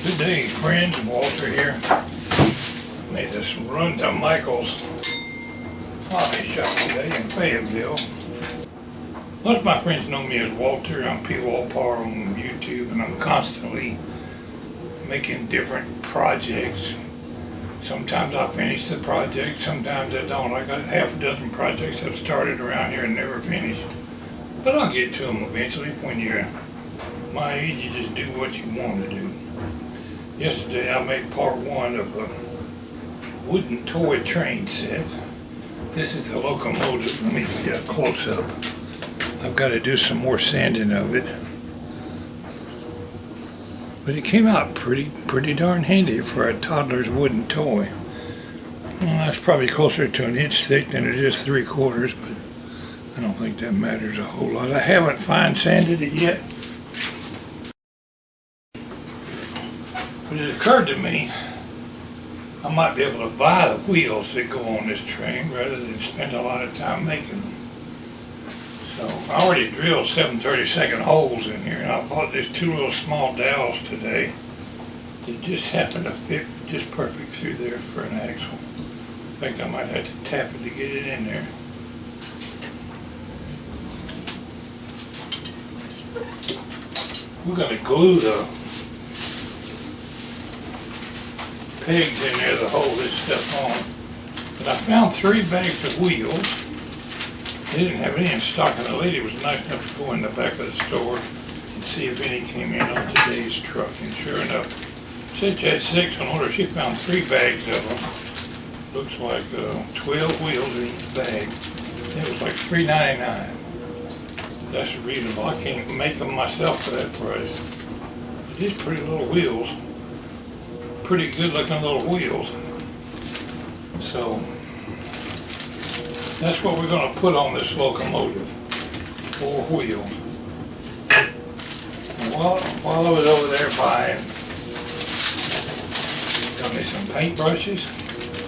Good day, friends. Walter here. Made this run to Michael's hobby shop today in Fayetteville. Most of my friends know me as Walter. I'm Pwalpar on YouTube, and I'm constantly making different projects. Sometimes I finish the project, sometimes I don't. I got half a dozen projects I've started around here and never finished. But I'll get to them eventually. When you're my age, you just do what you want to do. Yesterday I made part one of a wooden toy train set. This is the locomotive. Let me get a close up. I've got to do some more sanding of it. But it came out pretty darn handy for a toddler's wooden toy. Well, that's probably closer to an inch thick than it is 3/4, but I don't think that matters a whole lot. I haven't fine sanded it yet. But it occurred to me I might be able to buy the wheels that go on this train rather than spend a lot of time making them. So I already drilled 7/32 holes in here, and I bought these two little small dowels today that just happen to fit just perfect through there for an axle. In fact, I might have to tap it to get it in there. We're going to glue the pegs in there to hold this stuff on. But I found 3 bags of wheels. They didn't have any in stock, and the lady was nice enough to go in the back of the store and see if any came in on today's truck. And sure enough, she said she had 6 on order. She found 3 bags of them. Looks like 12 wheels in each bag. It was like $3.99. That's reasonable. I can't make them myself for that price. But these pretty little wheels. Pretty good looking little wheels. So that's what we're going to put on this locomotive. 4 wheels. And while I was over there buying, got me some paintbrushes.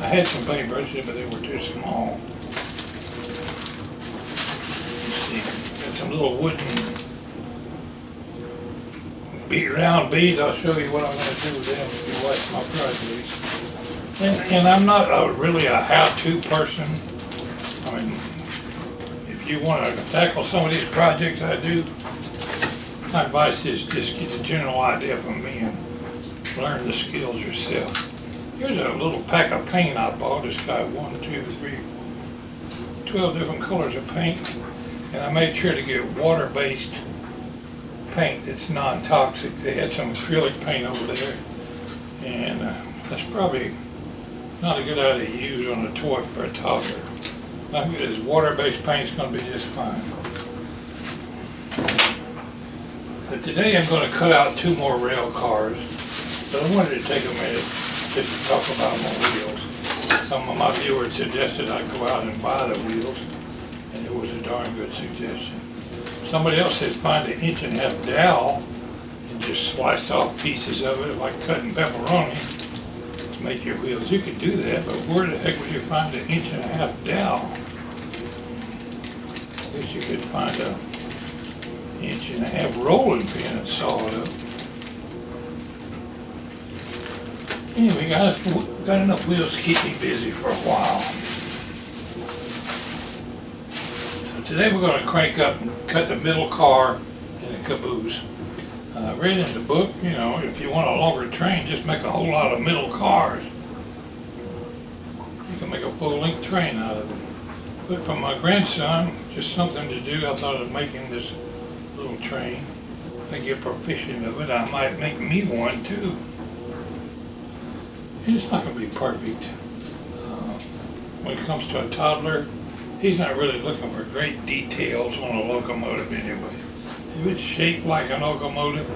I had some paintbrushes, but they were too small. Let's see, got some little wooden round beads. I'll show you what I'm going to do with them if you watch my projects. And I'm not really a how-to person. I mean, if you want to tackle some of these projects I do, my advice is just get the general idea from me and learn the skills yourself. Here's a little pack of paint I bought. It's got 1, 2, 3, 12 different colors of paint. And I made sure to get water-based paint that's non-toxic. They had some acrylic paint over there, and that's probably not a good idea to use on a toy for a toddler. I think this water-based paint's going to be just fine. But today I'm going to cut out 2 more rail cars, but I wanted to take a minute just to talk about my wheels. Some of my viewers suggested I go out and buy the wheels, and it was a darn good suggestion. Somebody else said find an 1.5-inch dowel and just slice off pieces of it like cutting pepperoni to make your wheels. You could do that, but where the heck would you find an 1.5-inch dowel? I guess you could find a 1.5-inch rolling pin and saw it up. Anyway, guys, got enough wheels to keep me busy for a while. Today we're going to crank up and cut the middle car in the caboose. I read in the book, you know, if you want a longer train, just make a whole lot of middle cars. You can make a full-length train out of it. But for my grandson, just something to do, I thought of making this little train. If I get proficient of it, I might make me one too. It's not going to be perfect. When it comes to a toddler, he's not really looking for great details on a locomotive anyway. If it's shaped like a locomotive,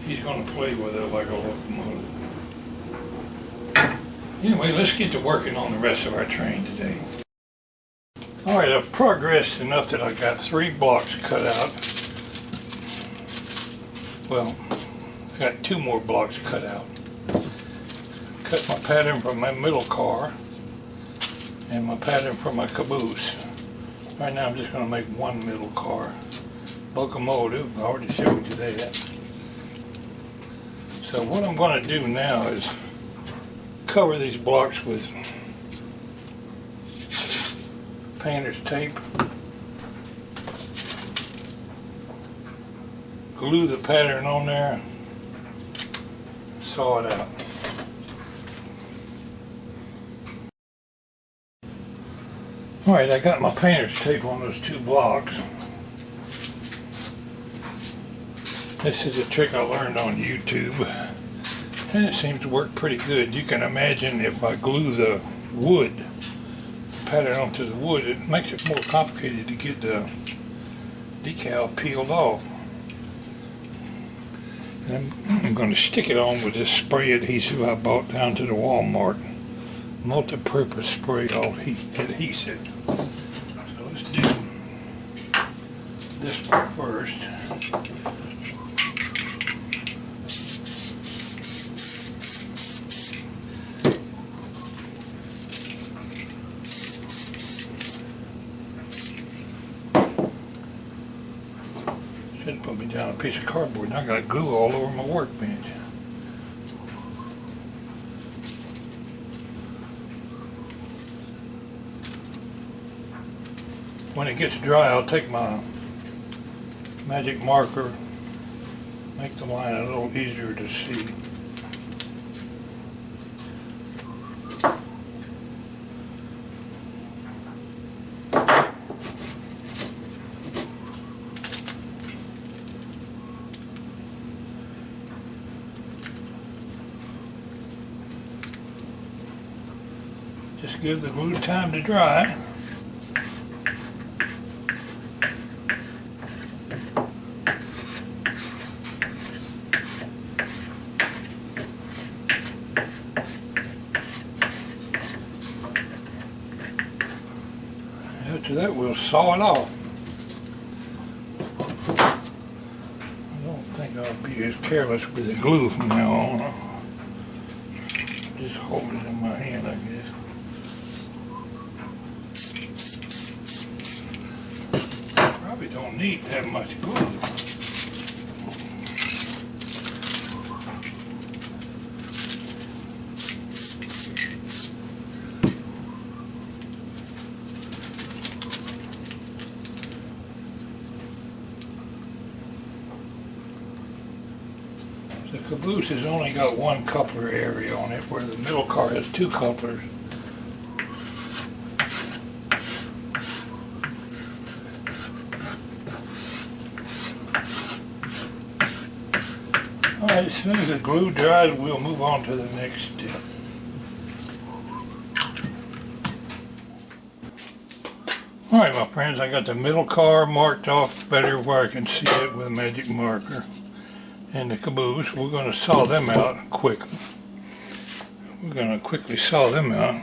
he's going to play with it like a locomotive. Anyway, let's get to working on the rest of our train today. Alright, I've progressed enough that I got 3 blocks cut out. Well, I got 2 more blocks cut out. Cut my pattern for my middle car and my pattern for my caboose. Right now I'm just going to make one middle car. Locomotive, I already showed you that. So what I'm going to do now is cover these blocks with painter's tape. Glue the pattern on there. Saw it out. Alright, I got my painter's tape on those 2 blocks. This is a trick I learned on YouTube, and it seems to work pretty good. You can imagine if I glue the wood pattern onto the wood, it makes it more complicated to get the decal peeled off. And I'm going to stick it on with this spray adhesive I bought down to the Walmart. Multi-purpose spray adhesive. So let's do this one first. Should put me down a piece of cardboard. Now I got glue all over my workbench. When it gets dry, I'll take my magic marker, make the line a little easier to see. Just give the glue time to dry. After that, we'll saw it off. I don't think I'll be as careless with the glue from now on. Just hold it in my hand, I guess. Probably don't need that much glue. The caboose has only got 1 coupler area on it, where the middle car has 2 couplers. Alright, as soon as the glue dries, we'll move on to the next step. Alright, my friends, I got the middle car marked off better where I can see it with a magic marker. And the caboose, we're going to saw them out quickly. We're going to quickly saw them out.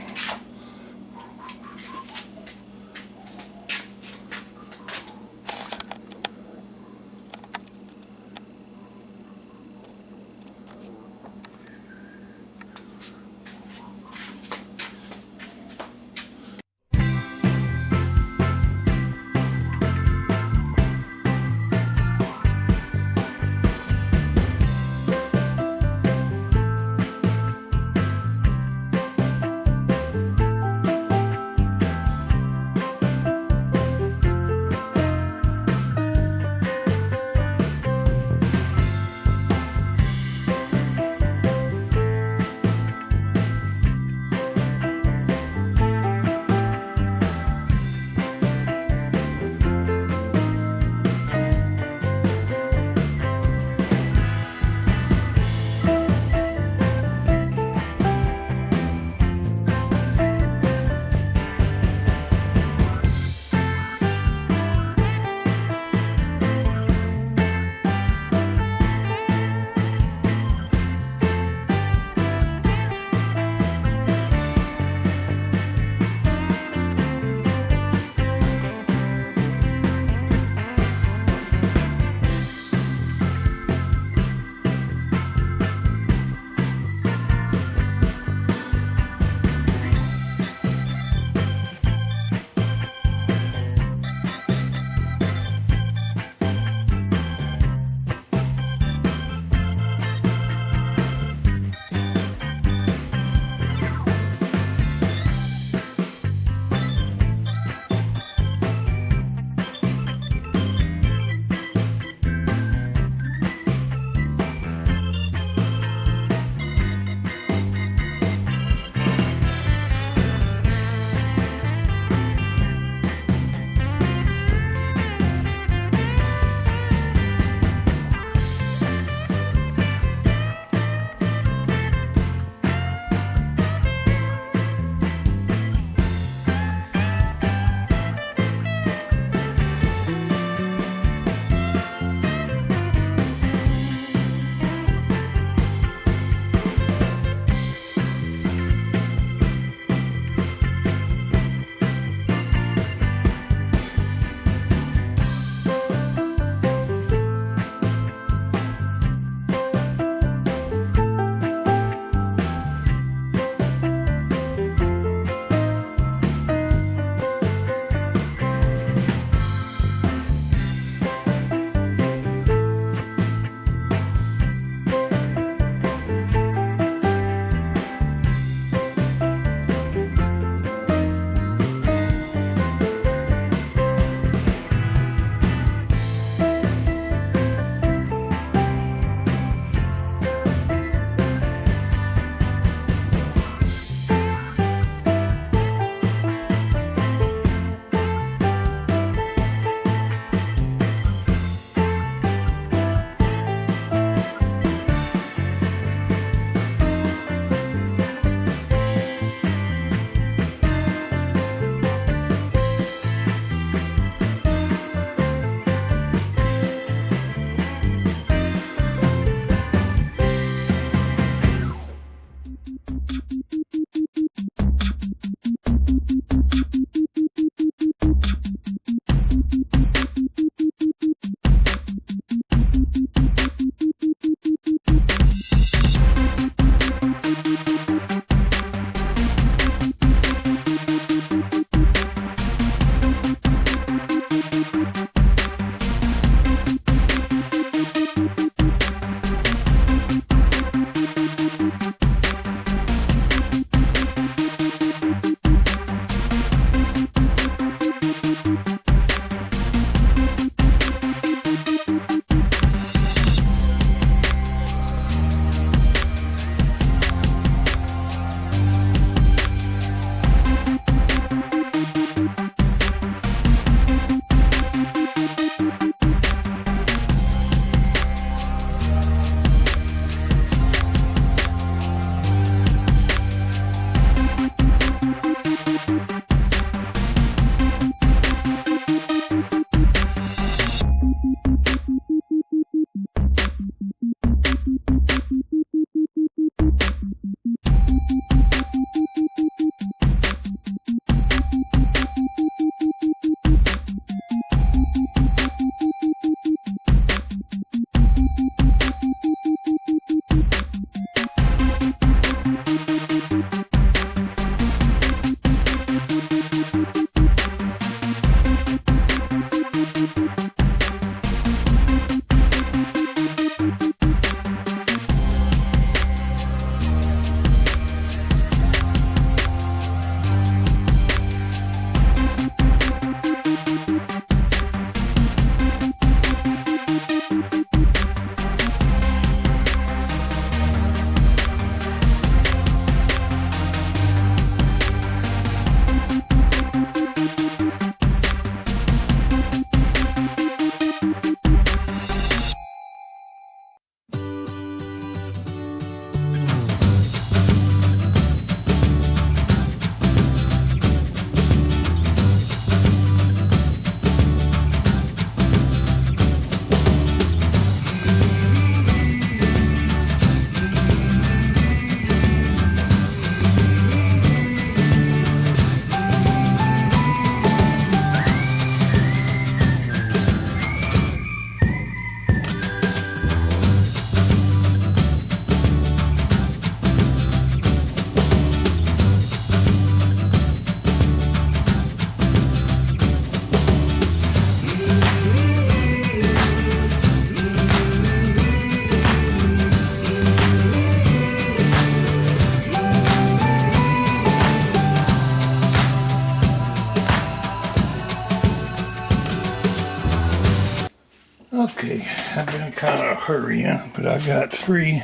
Okay, I've been kind of hurrying, but I got 3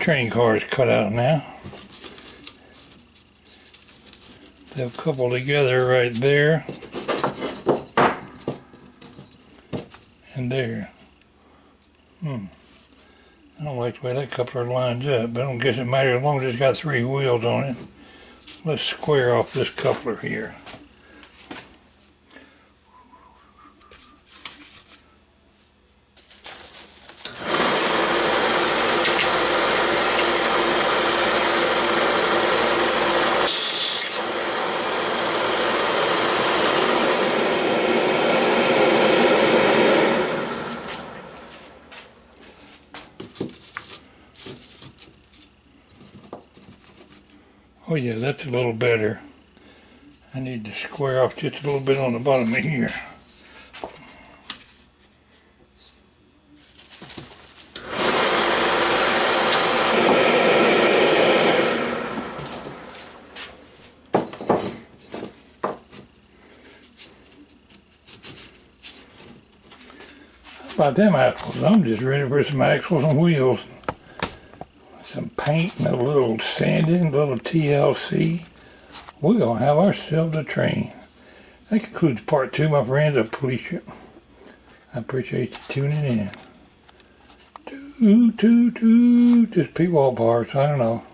train cars cut out now. They'll couple together right there and there. I don't like the way that coupler lines up, but I don't guess it matters as long as it's got 3 wheels on it. Let's square off this coupler here. Oh yeah, that's a little better. I need to square off just a little bit on the bottom of here. How about them axles? I'm just ready for some axles and wheels. Some paint and a little sanding, a little TLC. We're going to have ourselves a train. That concludes part 2, my friends. I appreciate you tuning in. Toot, toot, toot. Just Pwalpar, so I don't know.